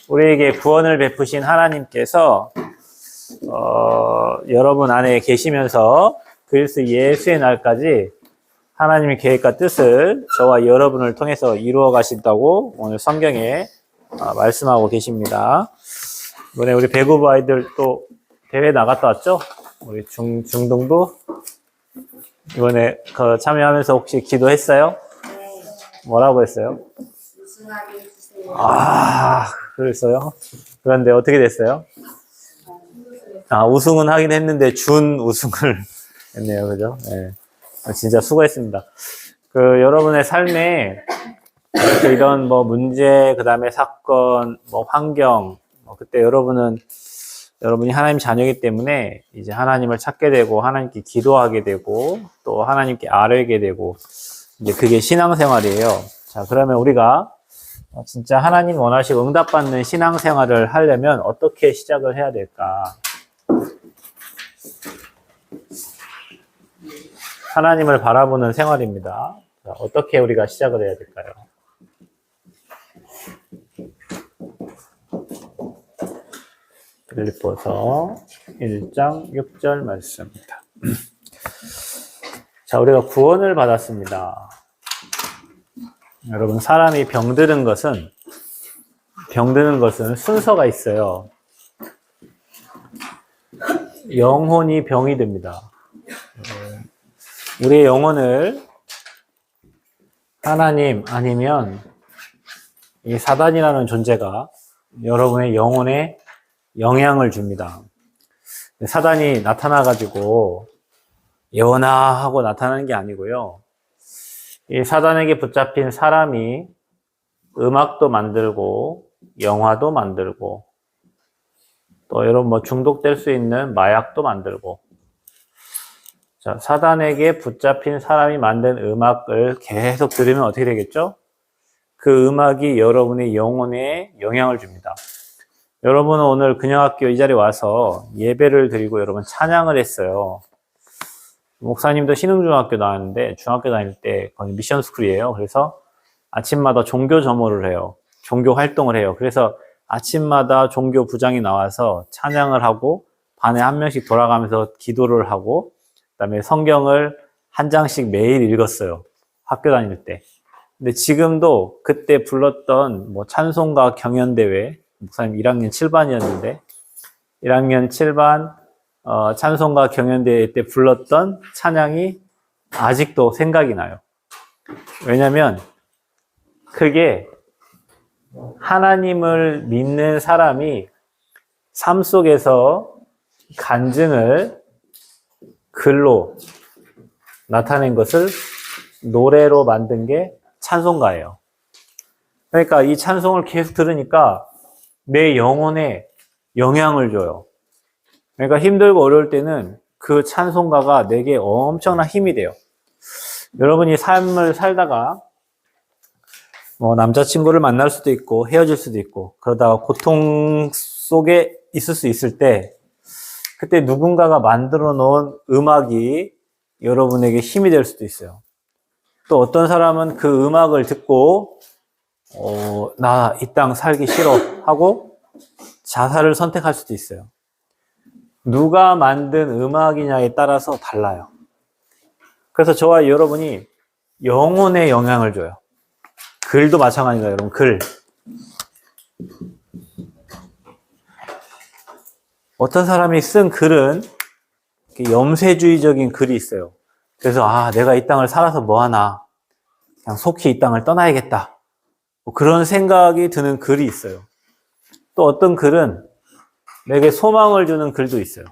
우리에게 구원을 베푸신 하나님께서 여러분 안에 계시면서 그리스도 예수의 날까지 하나님의 계획과 뜻을 저와 여러분을 통해서 이루어 가신다고 오늘 성경에 말씀하고 계십니다. 이번에 우리 배구부 아이들 또 대회 나갔다 왔죠? 우리 중등부 이번에 참여하면서 혹시 기도했어요? 네. 뭐라고 했어요? 우승하게 해주세요. 그랬어요? 그런데 어떻게 됐어요? 우승은 하긴 했는데 준 우승을 했네요. 그죠? 네. 진짜 수고했습니다. 여러분의 삶에 이런 문제, 그 다음에 사건, 환경, 그때 여러분이 하나님 자녀이기 때문에 이제 하나님을 찾게 되고, 하나님께 기도하게 되고, 또 하나님께 아뢰게 되고, 이제 그게 신앙생활이에요. 자, 그러면 우리가 진짜 하나님 원하시고 응답받는 신앙생활을 하려면 어떻게 시작을 해야 될까? 하나님을 바라보는 생활입니다. 자, 어떻게 우리가 시작을 해야 될까요? 빌립보서 1장 6절 말씀입니다. 자, 우리가 구원을 받았습니다. 여러분, 사람이 병드는 것은 순서가 있어요. 영혼이 병이 됩니다. 우리의 영혼을 하나님 아니면 이 사단이라는 존재가 여러분의 영혼에 영향을 줍니다. 사단이 나타나가지고 예원아 하고 나타나는 게 아니고요. 이 사단에게 붙잡힌 사람이 음악도 만들고 영화도 만들고 또 여러분 중독될 수 있는 마약도 만들고, 자, 사단에게 붙잡힌 사람이 만든 음악을 계속 들으면 어떻게 되겠죠? 그 음악이 여러분의 영혼에 영향을 줍니다. 여러분은 오늘 근영학교 이 자리에 와서 예배를 드리고 여러분 찬양을 했어요. 목사님도 신흥중학교 나왔는데 중학교 다닐 때 거기 미션스쿨이에요. 그래서 아침마다 종교 점호를 해요. 종교 활동을 해요. 그래서 아침마다 종교 부장이 나와서 찬양을 하고 반에 한 명씩 돌아가면서 기도를 하고 그다음에 성경을 한 장씩 매일 읽었어요. 학교 다닐 때. 근데 지금도 그때 불렀던 찬송가 경연대회, 목사님 1학년 7반이었는데 1학년 7반 찬송가 경연대회 때 불렀던 찬양이 아직도 생각이 나요. 왜냐면 그게 하나님을 믿는 사람이 삶 속에서 간증을 글로 나타낸 것을 노래로 만든 게 찬송가예요. 그러니까 이 찬송을 계속 들으니까 내 영혼에 영향을 줘요. 그러니까 힘들고 어려울 때는 그 찬송가가 내게 엄청난 힘이 돼요. 여러분이 삶을 살다가 남자친구를 만날 수도 있고 헤어질 수도 있고 그러다가 고통 속에 있을 수 있을 때 그때 누군가가 만들어 놓은 음악이 여러분에게 힘이 될 수도 있어요. 또 어떤 사람은 그 음악을 듣고 나 이 땅 살기 싫어 하고 자살을 선택할 수도 있어요. 누가 만든 음악이냐에 따라서 달라요. 그래서 저와 여러분이 영혼에 영향을 줘요. 글도 마찬가지입니다, 여러분. 글. 어떤 사람이 쓴 글은 염세주의적인 글이 있어요. 그래서 내가 이 땅을 살아서 뭐하나, 그냥 속히 이 땅을 떠나야겠다, 그런 생각이 드는 글이 있어요. 또 어떤 글은 내게 소망을 주는 글도 있어요.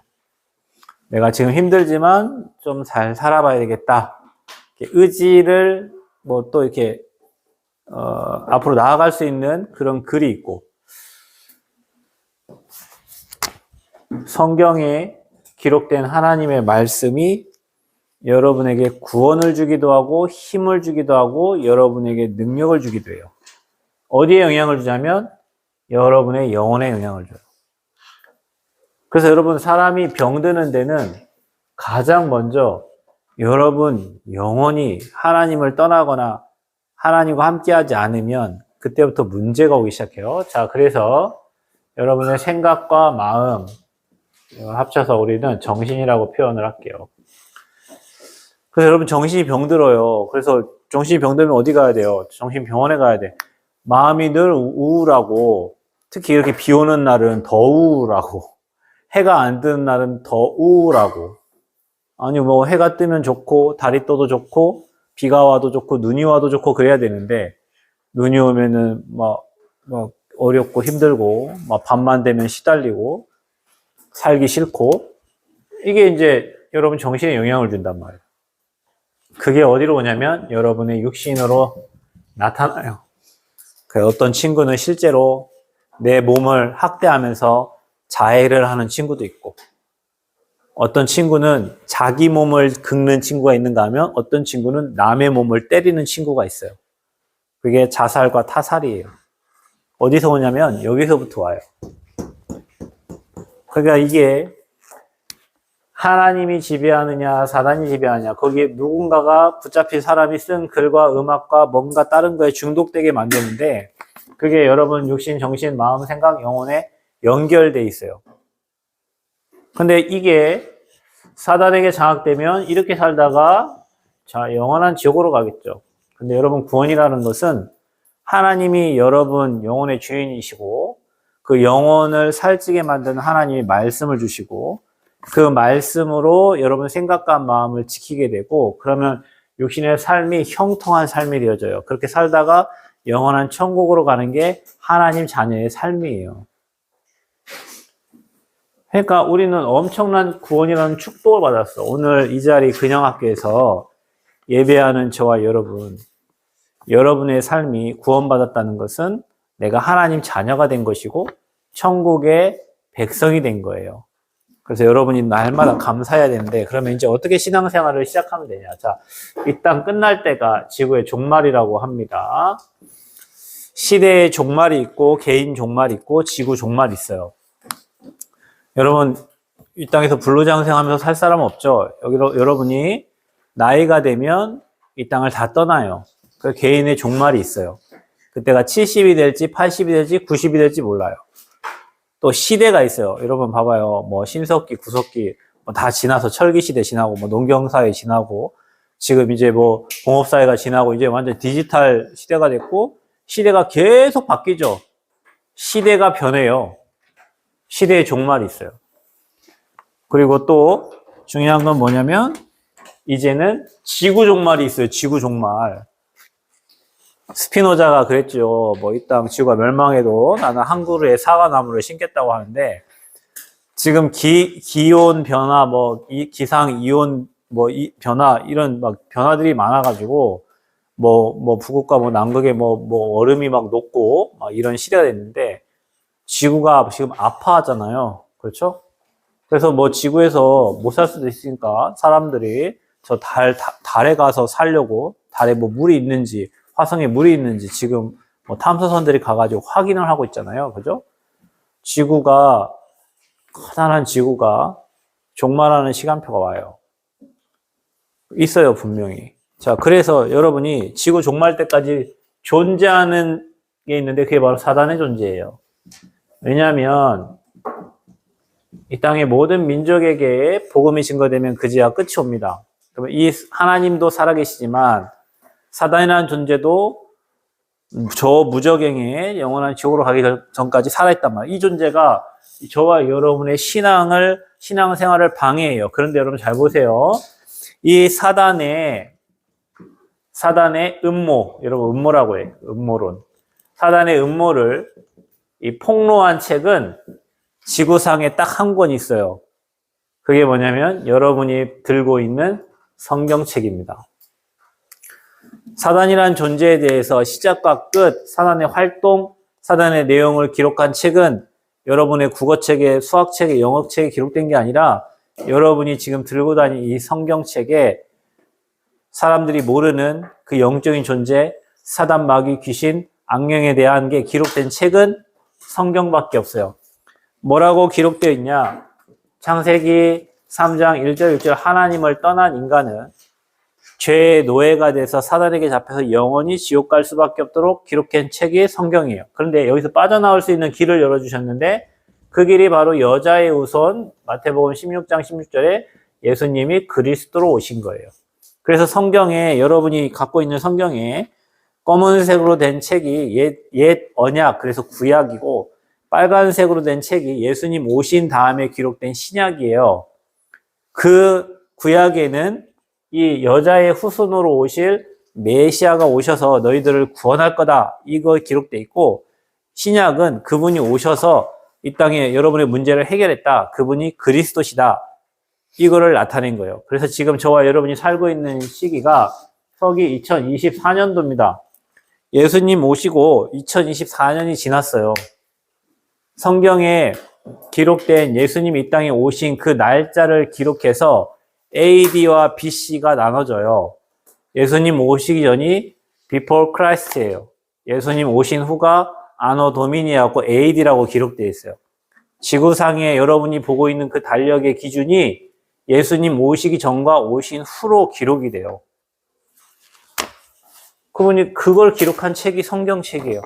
내가 지금 힘들지만 좀 잘 살아봐야 되겠다, 의지를 또 이렇게 앞으로 나아갈 수 있는 그런 글이 있고, 성경에 기록된 하나님의 말씀이 여러분에게 구원을 주기도 하고 힘을 주기도 하고 여러분에게 능력을 주기도 해요. 어디에 영향을 주냐면 여러분의 영혼에 영향을 줘요. 그래서 여러분, 사람이 병드는 데는 가장 먼저 여러분 영혼이 하나님을 떠나거나 하나님과 함께하지 않으면 그때부터 문제가 오기 시작해요. 자, 그래서 여러분의 생각과 마음 이걸 합쳐서 우리는 정신이라고 표현을 할게요. 그래서 여러분 정신이 병들어요. 그래서 정신이 병들면 어디 가야 돼요? 정신병원에 가야 돼. 마음이 늘 우울하고 특히 이렇게 비 오는 날은 더 우울하고 해가 안 뜨는 날은 더 우울하고 아니 뭐 해가 뜨면 좋고 달이 떠도 좋고 비가 와도 좋고 눈이 와도 좋고 그래야 되는데 눈이 오면은 막 어렵고 힘들고 막 밤만 되면 시달리고 살기 싫고 이게 이제 여러분 정신에 영향을 준단 말이에요. 그게 어디로 오냐면 여러분의 육신으로 나타나요. 그 어떤 친구는 실제로 내 몸을 학대하면서 자해를 하는 친구도 있고 어떤 친구는 자기 몸을 긁는 친구가 있는가 하면 어떤 친구는 남의 몸을 때리는 친구가 있어요. 그게 자살과 타살이에요. 어디서 오냐면 여기서부터 와요. 그러니까 이게 하나님이 지배하느냐 사단이 지배하느냐 거기에 누군가가 붙잡힌 사람이 쓴 글과 음악과 뭔가 다른 거에 중독되게 만드는데 그게 여러분 육신, 정신, 마음, 생각, 영혼에 연결돼 있어요. 근데 이게 사단에게 장악되면 이렇게 살다가 자 영원한 지옥으로 가겠죠. 근데 여러분 구원이라는 것은 하나님이 여러분 영혼의 주인이시고 그 영혼을 살찌게 만드는 하나님이 말씀을 주시고 그 말씀으로 여러분 생각과 마음을 지키게 되고 그러면 육신의 삶이 형통한 삶이 되어져요. 그렇게 살다가 영원한 천국으로 가는 게 하나님 자녀의 삶이에요. 그러니까 우리는 엄청난 구원이라는 축복을 받았어. 오늘 이 자리 근영학교에서 예배하는 저와 여러분, 여러분의 삶이 구원받았다는 것은 내가 하나님 자녀가 된 것이고 천국의 백성이 된 거예요. 그래서 여러분이 날마다 감사해야 되는데 그러면 이제 어떻게 신앙생활을 시작하면 되냐. 자, 이 땅 끝날 때가 지구의 종말이라고 합니다. 시대의 종말이 있고 개인 종말이 있고 지구 종말이 있어요. 여러분 이 땅에서 불로장생하면서 살 사람 없죠. 여러분이 나이가 되면 이 땅을 다 떠나요. 그 개인의 종말이 있어요. 그때가 70이 될지 80이 될지 90이 될지 몰라요. 또 시대가 있어요. 여러분 봐봐요. 뭐 신석기, 구석기 뭐 다 지나서 철기 시대 지나고 뭐 농경사회 지나고 지금 이제 뭐 공업사회가 지나고 이제 완전 디지털 시대가 됐고 시대가 계속 바뀌죠. 시대가 변해요. 시대의 종말이 있어요. 그리고 또 중요한 건 뭐냐면 이제는 지구 종말이 있어요. 지구 종말. 스피노자가 그랬죠. 뭐 이 땅 지구가 멸망해도 나는 한 그루의 사과나무를 심겠다고 하는데 지금 기온 변화, 뭐 기상 이온 변화 이런 막 변화들이 많아가지고 뭐 북극과 뭐 남극에 뭐 얼음이 막 녹고 막 이런 시대가 됐는데 지구가 지금 아파하잖아요. 그렇죠? 그래서 뭐 지구에서 못 살 수도 있으니까 사람들이 저 달에 가서 살려고 달에 뭐 물이 있는지 화성에 물이 있는지 지금 뭐 탐사선들이 가가지고 확인을 하고 있잖아요. 그죠? 지구가, 커다란 지구가 종말하는 시간표가 와요. 있어요, 분명히. 자, 그래서 여러분이 지구 종말 때까지 존재하는 게 있는데 그게 바로 사단의 존재예요. 왜냐하면 이 땅의 모든 민족에게 복음이 증거되면 그제야 끝이 옵니다. 그러면 이 하나님도 살아계시지만 사단이라는 존재도 저 무저갱의 영원한 지옥으로 가기 전까지 살아있단 말이에요. 이 존재가 저와 여러분의 신앙생활을 방해해요. 그런데 여러분 잘 보세요. 이 사단의 음모, 여러분 음모라고 해요. 음모론. 사단의 음모를 이 폭로한 책은 지구상에 딱 한 권 있어요. 그게 뭐냐면 여러분이 들고 있는 성경책입니다. 사단이라는 존재에 대해서 시작과 끝, 사단의 활동, 사단의 내용을 기록한 책은 여러분의 국어책에, 수학책에, 영어책에 기록된 게 아니라 여러분이 지금 들고 다니는 이 성경책에 사람들이 모르는 그 영적인 존재, 사단, 마귀, 귀신, 악령에 대한 게 기록된 책은 성경밖에 없어요. 뭐라고 기록되어 있냐? 창세기 3장 1절 6절 하나님을 떠난 인간은 죄의 노예가 돼서 사단에게 잡혀서 영원히 지옥 갈 수밖에 없도록 기록한 책이 성경이에요. 그런데 여기서 빠져나올 수 있는 길을 열어주셨는데 그 길이 바로 여자의 후손 마태복음 16장 16절에 예수님이 그리스도로 오신 거예요. 그래서 성경에 여러분이 갖고 있는 성경에 검은색으로 된 책이 옛 언약, 그래서 구약이고 빨간색으로 된 책이 예수님 오신 다음에 기록된 신약이에요. 그 구약에는 이 여자의 후손으로 오실 메시아가 오셔서 너희들을 구원할 거다, 이거 기록돼 있고, 신약은 그분이 오셔서 이 땅에 여러분의 문제를 해결했다, 그분이 그리스도시다, 이거를 나타낸 거예요. 그래서 지금 저와 여러분이 살고 있는 시기가 서기 2024년도입니다. 예수님 오시고 2024년이 지났어요. 성경에 기록된 예수님 이 땅에 오신 그 날짜를 기록해서 AD와 BC가 나눠져요. 예수님 오시기 전이 Before Christ예요. 예수님 오신 후가 Anno Domini라고 AD라고 기록되어 있어요. 지구상에 여러분이 보고 있는 그 달력의 기준이 예수님 오시기 전과 오신 후로 기록이 돼요. 그분이 그걸 기록한 책이 성경책이에요.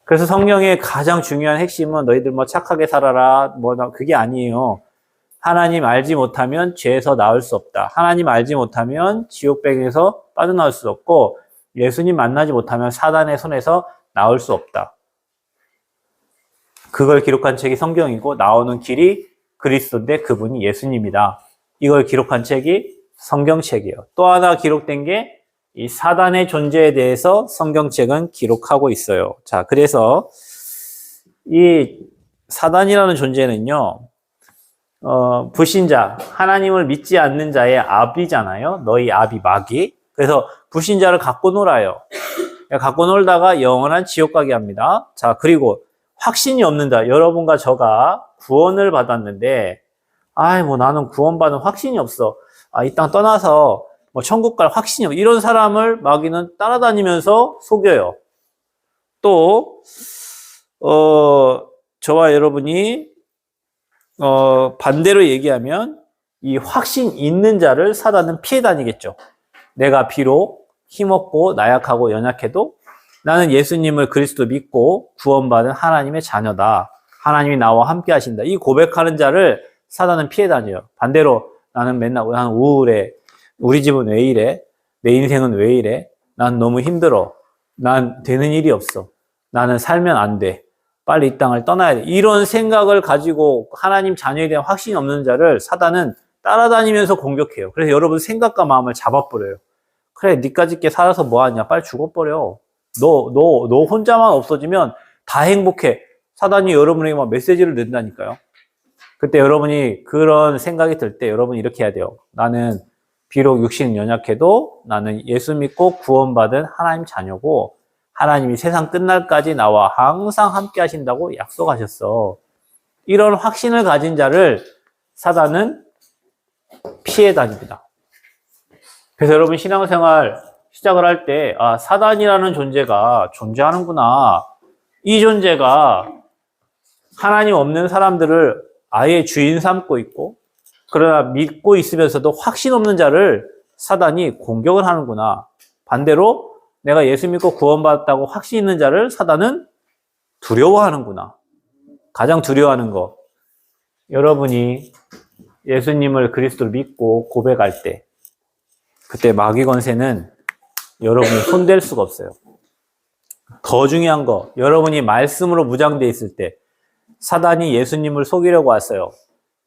그래서 성경의 가장 중요한 핵심은 너희들 뭐 착하게 살아라, 그게 아니에요. 하나님 알지 못하면 죄에서 나올 수 없다. 하나님 알지 못하면 지옥배경에서 빠져나올 수 없고, 예수님 만나지 못하면 사단의 손에서 나올 수 없다. 그걸 기록한 책이 성경이고, 나오는 길이 그리스도인데 그분이 예수님이다. 이걸 기록한 책이 성경책이에요. 또 하나 기록된 게 이 사단의 존재에 대해서 성경책은 기록하고 있어요. 자, 그래서 이 사단이라는 존재는요, 불신자, 하나님을 믿지 않는 자의 압이잖아요. 너희 압이 마귀. 그래서 불신자를 갖고 놀아요. 갖고 놀다가 영원한 지옥 가게 합니다. 자, 그리고 확신이 없는 자, 여러분과 저가 구원을 받았는데, 나는 구원받은 확신이 없어. 이 땅 떠나서 천국 갈 확신이 없어. 이런 사람을 마귀는 따라다니면서 속여요. 또, 저와 여러분이 반대로 얘기하면 이 확신 있는 자를 사단은 피해 다니겠죠. 내가 비록 힘없고 나약하고 연약해도 나는 예수님을 그리스도 믿고 구원받은 하나님의 자녀다. 하나님이 나와 함께 하신다. 이 고백하는 자를 사단은 피해 다녀요. 반대로 나는 우울해. 우리 집은 왜 이래? 내 인생은 왜 이래? 난 너무 힘들어. 난 되는 일이 없어. 나는 살면 안 돼. 빨리 이 땅을 떠나야 돼. 이런 생각을 가지고 하나님 자녀에 대한 확신이 없는 자를 사단은 따라다니면서 공격해요. 그래서 여러분 생각과 마음을 잡아버려요. 그래, 니까짓 게 살아서 뭐하냐? 빨리 죽어버려. 너 혼자만 없어지면 다 행복해. 사단이 여러분에게 막 메시지를 낸다니까요. 그때 여러분이 그런 생각이 들 때 여러분이 이렇게 해야 돼요. 나는 비록 육신은 연약해도 나는 예수 믿고 구원받은 하나님 자녀고, 하나님이 세상 끝날까지 나와 항상 함께 하신다고 약속하셨어. 이런 확신을 가진 자를 사단은 피해 다닙니다. 그래서 여러분 신앙생활 시작을 할 때, 사단이라는 존재가 존재하는구나. 이 존재가 하나님 없는 사람들을 아예 주인 삼고 있고, 그러나 믿고 있으면서도 확신 없는 자를 사단이 공격을 하는구나. 반대로 내가 예수 믿고 구원받았다고 확신 있는 자를 사단은 두려워하는구나. 가장 두려워하는 거, 여러분이 예수님을 그리스도를 믿고 고백할 때, 그때 마귀 권세는 여러분이 손댈 수가 없어요. 더 중요한 거, 여러분이 말씀으로 무장되어 있을 때 사단이 예수님을 속이려고 왔어요.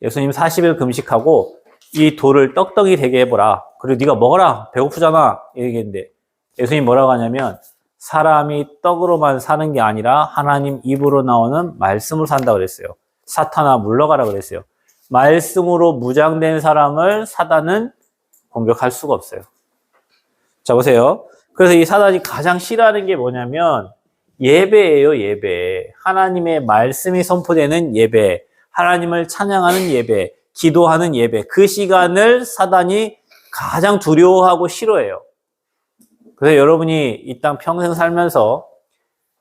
예수님 40일 금식하고 이 돌을 떡덩이 되게 해보라. 그리고 네가 먹어라. 배고프잖아. 얘기했는데 예수님이 뭐라고 하냐면, 사람이 떡으로만 사는 게 아니라 하나님 입으로 나오는 말씀으로 산다 그랬어요. 사탄아 물러가라 그랬어요. 말씀으로 무장된 사람을 사단은 공격할 수가 없어요. 자, 보세요. 그래서 이 사단이 가장 싫어하는 게 뭐냐면 예배예요, 예배. 하나님의 말씀이 선포되는 예배, 하나님을 찬양하는 예배, 기도하는 예배. 그 시간을 사단이 가장 두려워하고 싫어해요. 그래서 여러분이 이 땅 평생 살면서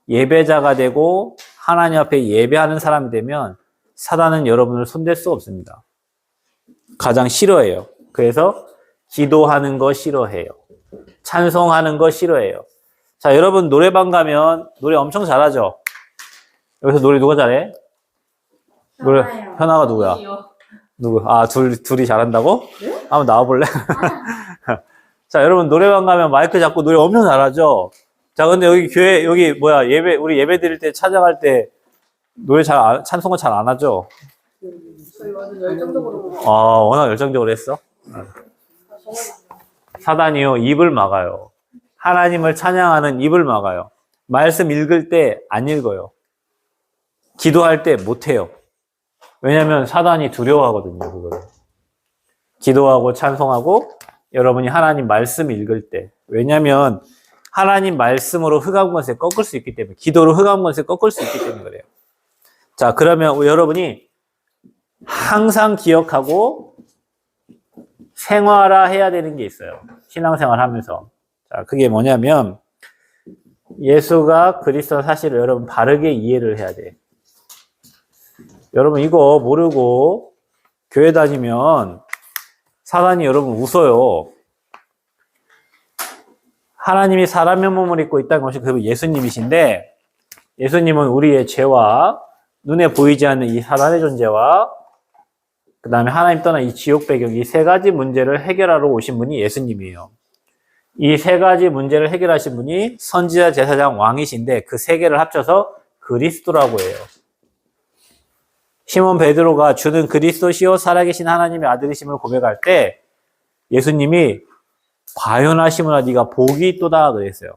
예배자가 되고 하나님 앞에 예배하는 사람이 되면 사단은 여러분을 손댈 수 없습니다. 가장 싫어해요. 그래서 기도하는 거 싫어해요. 찬송하는 거 싫어해요. 자, 여러분 노래방 가면 노래 엄청 잘하죠? 여기서 노래 누가 잘해? 노래, 현아요. 현아가 누구야? 누구? 아, 둘이 잘한다고? 한번 나와볼래? 자, 여러분 노래방 가면 마이크 잡고 노래 엄청 잘하죠? 자, 근데 여기 교회, 여기 뭐야, 우리 예배 드릴 때 찬양할 때 노래 찬송은 잘 안 하죠? 저희 완전 열정적으로 보고. 아, 워낙 열정적으로 했어? 사단이요, 입을 막아요. 하나님을 찬양하는 입을 막아요. 말씀 읽을 때 안 읽어요. 기도할 때 못 해요. 왜냐면 사단이 두려워하거든요, 그거를. 기도하고 찬송하고 여러분이 하나님 말씀 읽을 때. 왜냐면 하나님 말씀으로 흑암 권세 꺾을 수 있기 때문에, 기도로 흑암 권세 꺾을 수 있기 때문에 그래요. 자, 그러면 여러분이 항상 기억하고 생활화해야 되는 게 있어요. 신앙생활 하면서. 자, 그게 뭐냐면 예수가 그리스도 사실을 여러분 바르게 이해를 해야 돼. 여러분 이거 모르고 교회 다니면 사단이 여러분 웃어요. 하나님이 사람의 몸을 입고 있다는 것이 그 예수님이신데, 예수님은 우리의 죄와 눈에 보이지 않는 이 사단의 존재와 그 다음에 하나님 떠난 이 지옥 배경, 이 세 가지 문제를 해결하러 오신 분이 예수님이에요. 이 세 가지 문제를 해결하신 분이 선지자, 제사장, 왕이신데 그 세 개를 합쳐서 그리스도라고 해요. 시몬 베드로가 주는 그리스도시요 살아계신 하나님의 아들이심을 고백할 때 예수님이 과연하시므나 네가 복이 있도다 그랬어요.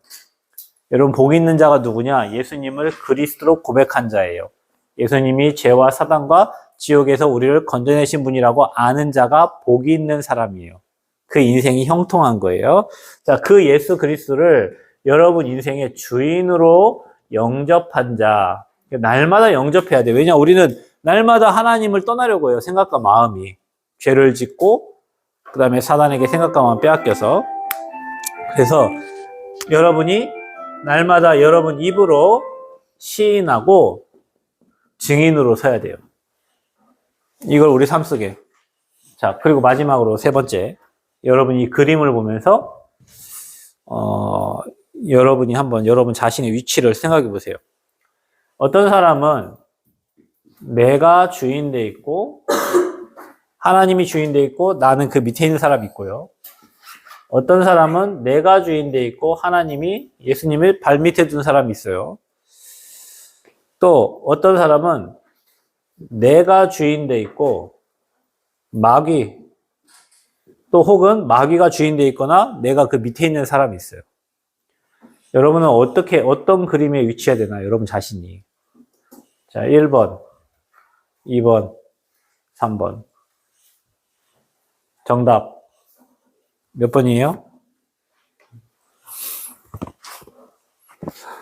여러분 복 있는 자가 누구냐? 예수님을 그리스도로 고백한 자예요. 예수님이 죄와 사단과 지옥에서 우리를 건져내신 분이라고 아는 자가 복이 있는 사람이에요. 그 인생이 형통한 거예요. 자, 그 예수 그리스도를 여러분 인생의 주인으로 영접한 자, 날마다 영접해야 돼요. 왜냐, 우리는 날마다 하나님을 떠나려고 해요. 생각과 마음이. 죄를 짓고 그 다음에 사단에게 생각과 마음 빼앗겨서. 그래서 여러분이 날마다 여러분 입으로 시인하고 증인으로 서야 돼요. 이걸 우리 삶 속에. 자, 그리고 마지막으로 세 번째. 여러분이 이 그림을 보면서 여러분이 한번 여러분 자신의 위치를 생각해 보세요. 어떤 사람은 내가 주인 돼 있고 하나님이 주인 돼 있고 나는 그 밑에 있는 사람이 있고요. 어떤 사람은 내가 주인 돼 있고 하나님이 예수님을 발 밑에 둔 사람이 있어요. 또 어떤 사람은 내가 주인 돼 있고 마귀 또 혹은 마귀가 주인 돼 있거나 내가 그 밑에 있는 사람이 있어요. 여러분은 어떤 그림에 위치해야 되나요? 여러분 자신이. 자, 1번, 2번, 3번. 정답. 몇 번이에요?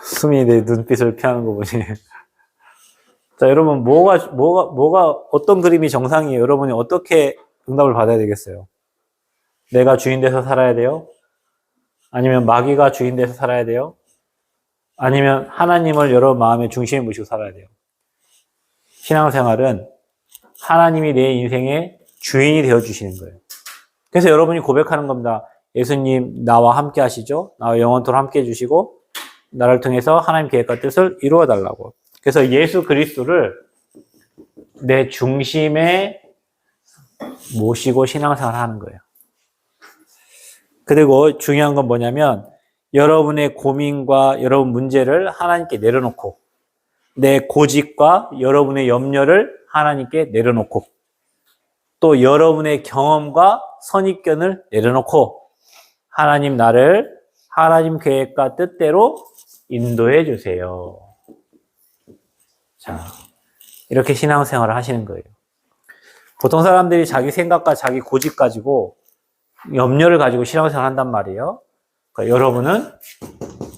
수민이 내 눈빛을 피하는 거 보니. 자, 여러분, 뭐가, 어떤 그림이 정상이에요? 여러분이 어떻게 응답을 받아야 되겠어요? 내가 주인 돼서 살아야 돼요? 아니면 마귀가 주인 돼서 살아야 돼요? 아니면 하나님을 여러분 마음의 중심에 모시고 살아야 돼요? 신앙생활은 하나님이 내 인생의 주인이 되어주시는 거예요. 그래서 여러분이 고백하는 겁니다. 예수님, 나와 함께 하시죠? 나와 영원토록 함께 해주시고, 나를 통해서 하나님 계획과 뜻을 이루어 달라고. 그래서 예수 그리스도를 내 중심에 모시고 신앙생활을 하는 거예요. 그리고 중요한 건 뭐냐면 여러분의 고민과 여러분 문제를 하나님께 내려놓고 내 고집과 여러분의 염려를 하나님께 내려놓고 또 여러분의 경험과 선입견을 내려놓고 하나님 나를 하나님 계획과 뜻대로 인도해 주세요. 자, 이렇게 신앙생활을 하시는 거예요. 보통 사람들이 자기 생각과 자기 고집 가지고 염려를 가지고 신앙생활을 한단 말이에요. 그러니까 여러분은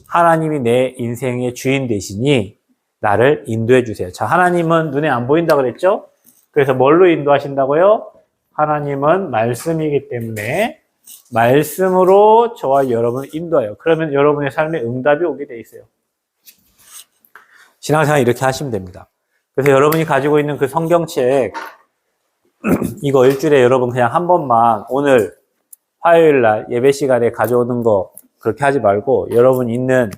하나님이 내 인생의 주인 되시니 나를 인도해 주세요. 자, 하나님은 눈에 안 보인다 그랬죠? 그래서 뭘로 인도하신다고요? 하나님은 말씀이기 때문에 말씀으로 저와 여러분을 인도해요. 그러면 여러분의 삶에 응답이 오게 돼 있어요. 신앙생활 이렇게 하시면 됩니다. 그래서 여러분이 가지고 있는 그 성경책 이거 일주일에 여러분 그냥 한 번만 오늘 화요일 날 예배 시간에 가져오는 거 그렇게 하지 말고 여러분 있는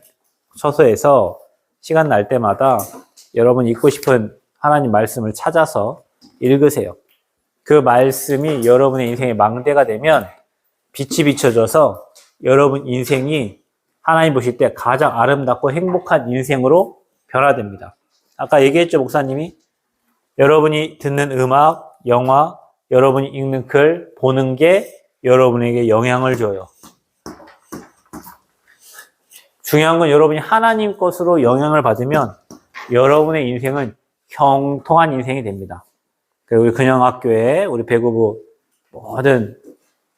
처소에서 시간 날 때마다 여러분 읽고 싶은 하나님 말씀을 찾아서 읽으세요. 그 말씀이 여러분의 인생의 망대가 되면 빛이 비춰져서 여러분 인생이 하나님 보실 때 가장 아름답고 행복한 인생으로 변화됩니다. 아까 얘기했죠, 목사님이? 여러분이 듣는 음악, 영화, 여러분이 읽는 글, 보는 게 여러분에게 영향을 줘요. 중요한 건 여러분이 하나님 것으로 영향을 받으면 여러분의 인생은 형통한 인생이 됩니다. 우리 근영학교에 우리 배구부 모든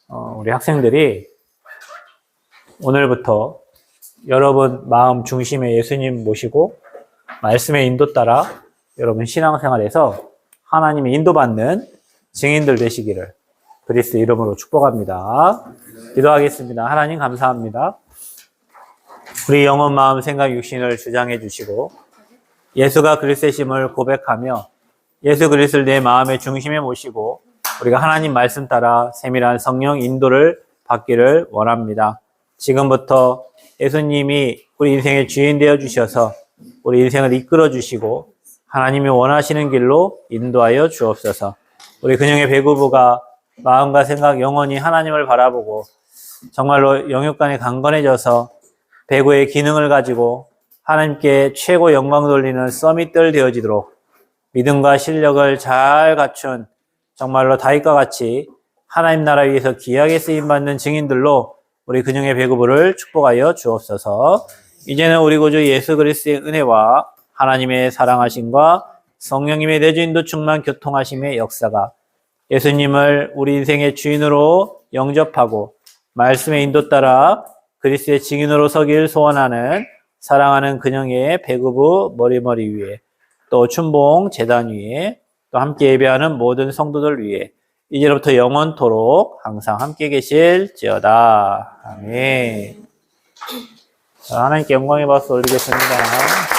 우리 학생들이 오늘부터 여러분 마음 중심에 예수님 모시고 말씀의 인도 따라 여러분 신앙생활에서 하나님의 인도받는 증인들 되시기를 그리스도 이름으로 축복합니다. 기도하겠습니다. 하나님 감사합니다. 우리 영혼, 마음, 생각, 육신을 주장해 주시고 예수가 그리스도심을 고백하며 예수 그리스도를 내 마음의 중심에 모시고 우리가 하나님 말씀 따라 세밀한 성령 인도를 받기를 원합니다. 지금부터 예수님이 우리 인생의 주인 되어 주셔서 우리 인생을 이끌어 주시고 하나님이 원하시는 길로 인도하여 주옵소서. 우리 근영의 배구부가 마음과 생각 영원히 하나님을 바라보고 정말로 영육간에 강건해져서 배구의 기능을 가지고 하나님께 최고 영광 돌리는 서밋들 되어지도록 믿음과 실력을 잘 갖춘 정말로 다윗과 같이 하나님 나라 위에서 귀하게 쓰임받는 증인들로 우리 근영의 배구부를 축복하여 주옵소서. 이제는 우리 구주 예수 그리스도의 은혜와 하나님의 사랑하심과 성령님의 내주인도 충만 교통하심의 역사가 예수님을 우리 인생의 주인으로 영접하고 말씀의 인도 따라 그리스도의 증인으로 서길 소원하는 사랑하는 근영의 배구부 머리머리 위에 또 춘봉 재단 위에 또 함께 예배하는 모든 성도들 위에 이제부터 영원토록 항상 함께 계실지어다. 아멘. 하나님께 영광의 박수 올리겠습니다.